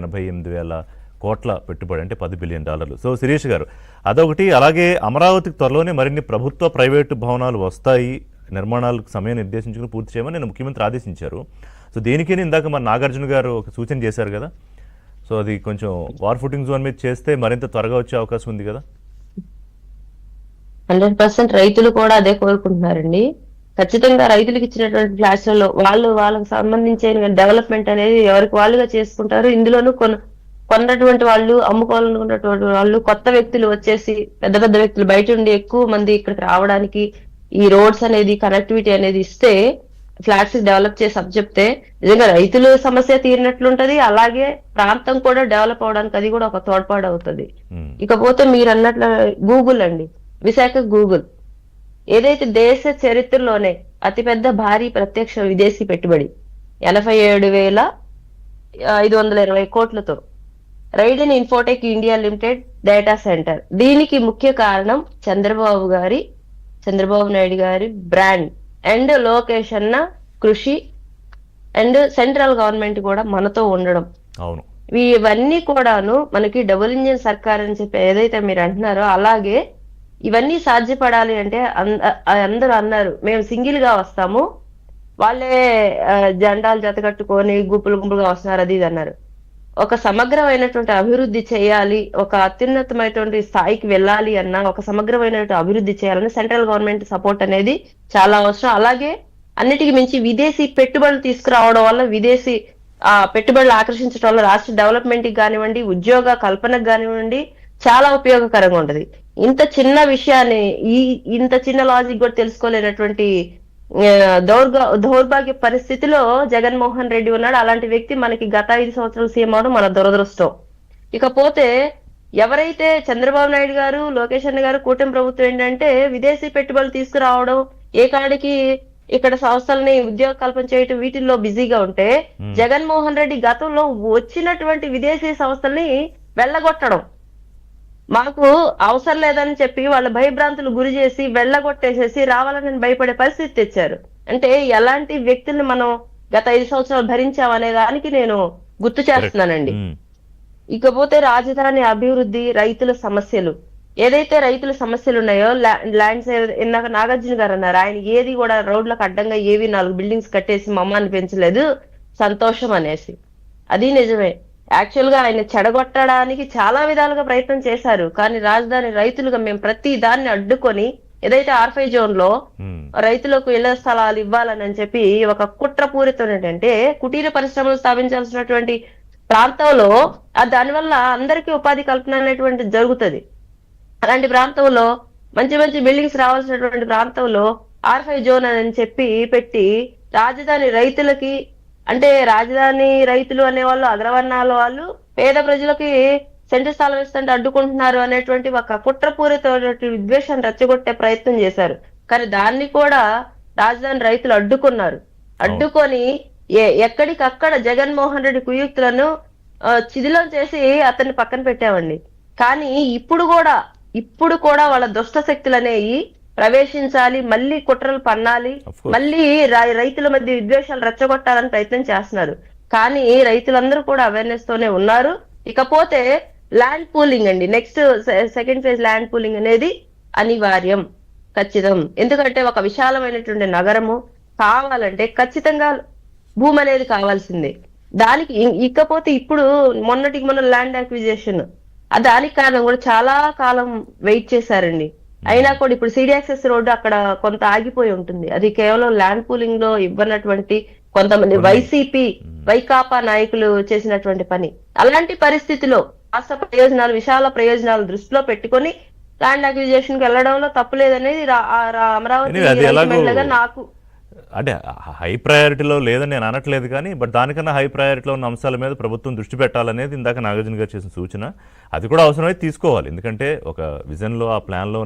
88,000 కోట్ల పెట్టుబడి, అంటే $10 బిలియన్. సో శిరీష్ గారు, అదొకటి. అలాగే అమరావతికి త్వరలోనే మరిన్ని ప్రభుత్వ ప్రైవేటు భవనాలు వస్తాయి, నిర్మాణాలకు సమయం నిర్దేశించుకుని పూర్తి చేయమని నేను ముఖ్యమంత్రి ఆదేశించారు. సో దేనికైనా ఇందాక మన నాగార్జున గారు ఒక సూచన చేశారు కదా, సో అది కొంచెం వార్ ఫుటింగ్ జోన్ మీద చేస్తే మరింత త్వరగా వచ్చే అవకాశం ఉంది కదా. 100% రైతులు కూడా అదే కోరుకుంటున్నారండి. ఖచ్చితంగా రైతులకు ఇచ్చినటువంటి ఫ్లాట్స్లలో వాళ్ళకి సంబంధించిన డెవలప్మెంట్ అనేది ఎవరికి వాళ్ళుగా చేసుకుంటారు. ఇందులోనూ కొన్నటువంటి వాళ్ళు, అమ్ముకోవాలనుకున్నటువంటి వాళ్ళు, కొత్త వ్యక్తులు వచ్చేసి పెద్ద పెద్ద వ్యక్తులు బయట ఉండి ఎక్కువ మంది ఇక్కడికి రావడానికి ఈ రోడ్స్ అనేది, కనెక్టివిటీ అనేది ఇస్తే, ఫ్లాట్స్ డెవలప్ చేసి చెప్తే నిజంగా రైతుల సమస్య తీరినట్లుంటది. అలాగే ప్రాంతం కూడా డెవలప్ అవడానికి అది కూడా ఒక తోడ్పాటు అవుతుంది. ఇకపోతే మీరు అన్నట్లు గూగుల్ అండి, విశాఖ గూగుల్ ఏదైతే దేశ చరిత్రలోనే అతిపెద్ద భారీ ప్రత్యక్ష విదేశీ పెట్టుబడి 87,520 కోట్లతో Raiden Infotech India limited data centre. దీనికి ముఖ్య కారణం చంద్రబాబు నాయుడు గారి బ్రాండ్ అండ్ లొకేషన్ కృషి అండ్ సెంట్రల్ గవర్నమెంట్ కూడా మనతో ఉండడం. అవును, ఇవన్నీ కూడాను మనకి డబుల్ ఇంజిన్ సర్కార్ అని చెప్పి ఏదైతే మీరు అంటున్నారో, అలాగే ఇవన్నీ సాధ్యపడాలి అంటే అందరూ అన్నారు మేము సింగిల్ గా వస్తాము, వాళ్ళే జెండాలు జతకట్టుకొని గుంపులుగా వస్తున్నారు, అది ఇది అన్నారు. ఒక సమగ్రమైనటువంటి అభివృద్ధి చేయాలి, ఒక అత్యున్నతమైనటువంటి స్థాయికి వెళ్ళాలి అన్నా, ఒక సమగ్రమైనటువంటి అభివృద్ధి చేయాలని సెంట్రల్ గవర్నమెంట్ సపోర్ట్ అనేది చాలా అవసరం. అలాగే అన్నిటికీ మించి విదేశీ పెట్టుబడులు తీసుకురావడం వల్ల, విదేశీ పెట్టుబడులు ఆకర్షించడం వల్ల రాష్ట్ర డెవలప్మెంట్ కి కానివ్వండి, ఉద్యోగ కల్పనకు కానివ్వండి చాలా ఉపయోగకరంగా ఉంటది. ఇంత చిన్న విషయాన్ని, ఇంత చిన్న లాజిక్ కూడా తెలుసుకోలేనటువంటి దౌర్భాగ్య పరిస్థితిలో జగన్మోహన్ రెడ్డి ఉన్నాడు. అలాంటి వ్యక్తి మనకి గత 5 సంవత్సరాలు సీఎం అవడం మన దురదృష్టం. ఇకపోతే ఎవరైతే చంద్రబాబు నాయుడు గారు, లోకేష్ అన్న గారు, కూటమి ప్రభుత్వం ఏంటంటే విదేశీ పెట్టుబడులు తీసుకురావడం, ఏ కాడికి ఇక్కడ సంస్థలని ఉద్యోగ కల్పన చేయటం, వీటిల్లో బిజీగా ఉంటే, జగన్మోహన్ రెడ్డి గతంలో వచ్చినటువంటి విదేశీ సంస్థల్ని వెళ్ళగొట్టడం, మాకు అవసరం లేదని చెప్పి వాళ్ళ భయభ్రాంతులు గురి చేసి వెళ్ళగొట్టేసేసి రావాలని భయపడే పరిస్థితి తెచ్చారు. అంటే ఎలాంటి వ్యక్తుల్ని మనం గత 5 సంవత్సరాలు భరించామనే దానికి నేను గుర్తు చేస్తున్నానండి. ఇకపోతే రాజధాని అభివృద్ధి, రైతుల సమస్యలు, ఏదైతే రైతుల సమస్యలు ఉన్నాయో, ల్యాండ్స్ ఇందాక నాగార్జున గారు అన్నారు, ఆయన ఏది కూడా రోడ్లకు అడ్డంగా ఏవి 4 బిల్డింగ్స్ కట్టేసి మమ్మాన్ని పెంచలేదు, సంతోషం అనేసి. అది నిజమే. యాక్చువల్ గా ఆయన చెడగొట్టడానికి చాలా విధాలుగా ప్రయత్నం చేశారు. కానీ రాజధాని రైతులుగా మేము ప్రతి దాన్ని అడ్డుకొని, ఏదైతే R5 జోన్ లో రైతులకు ఇళ్ల స్థలాలు ఇవ్వాలని చెప్పి ఒక కుట్రపూరితం ఏంటంటే, కుటీర పరిశ్రమలు స్థాపించాల్సినటువంటి ప్రాంతంలో దానివల్ల అందరికీ ఉపాధి కల్పన అనేటువంటి జరుగుతుంది. అలాంటి ప్రాంతంలో మంచి మంచి బిల్డింగ్స్ రావాల్సినటువంటి ప్రాంతంలో R5 జోన్ అని చెప్పి పెట్టి, రాజధాని రైతులకి, అంటే రాజధాని రైతులు అనేవాళ్ళు అగ్రవర్ణాల వాళ్ళు పేద ప్రజలకి సెంటు స్థలం ఇస్తుంటే అడ్డుకుంటున్నారు అనేటువంటి ఒక కుట్రపూరిత విద్వేషాన్ని రెచ్చగొట్టే ప్రయత్నం చేశారు. కానీ దాన్ని కూడా రాజధాని రైతులు అడ్డుకున్నారు. అడ్డుకొని ఎక్కడికక్కడ జగన్మోహన్ రెడ్డి కుయుక్తులను చిదిలం చేసి అతన్ని పక్కన పెట్టామండి. కానీ ఇప్పుడు కూడా వాళ్ళ దుష్ట శక్తులు అనేవి ప్రవేశించాలి, మళ్ళీ కుట్రలు పన్నాలి, మళ్ళీ రైతుల మధ్య విద్వేషాలు రెచ్చగొట్టాలని ప్రయత్నం చేస్తున్నారు. కానీ రైతులందరూ కూడా అవేర్నెస్ తోనే ఉన్నారు. ఇకపోతే ల్యాండ్ పూలింగ్ అండి, next second phase land pooling అనేది అనివార్యం, ఖచ్చితం. ఎందుకంటే ఒక విశాలమైనటువంటి నగరము కావాలంటే ఖచ్చితంగా భూమి అనేది కావాల్సిందే. దానికి ఇకపోతే ఇప్పుడు మొన్న ల్యాండ్ అక్విజిషన్, దానికి కారణం కూడా చాలా కాలం వెయిట్ చేశారండి. అయినా కూడా ఇప్పుడు సిడి యాక్సెస్ రోడ్డు అక్కడ కొంత ఆగిపోయి ఉంటుంది. అది కేవలం ల్యాండ్ పూలింగ్ లో ఇవ్వనటువంటి కొంతమంది వైకాపా నాయకులు చేసినటువంటి పని. అలాంటి పరిస్థితిలో రాష్ట్ర ప్రయోజనాలు, విశాల ప్రయోజనాలు దృష్టిలో పెట్టుకొని ల్యాండ్ అక్విజిషన్ కి వెళ్ళడంలో తప్పులేదనేది అమరావతి నాకు, అంటే హై ప్రయారిటీలో లేదని నేను అనట్లేదు, కానీ బట్ దానికన్నా హై ప్రయారిటీలో ఉన్న అంశాల మీద ప్రభుత్వం దృష్టి పెట్టాలనేది ఇందాక నాగార్జున గారు చేసిన సూచన. అది కూడా అవసరమైతే తీసుకోవాలి, ఎందుకంటే ఒక విజన్లో, ఆ ప్లాన్లో ఉన్న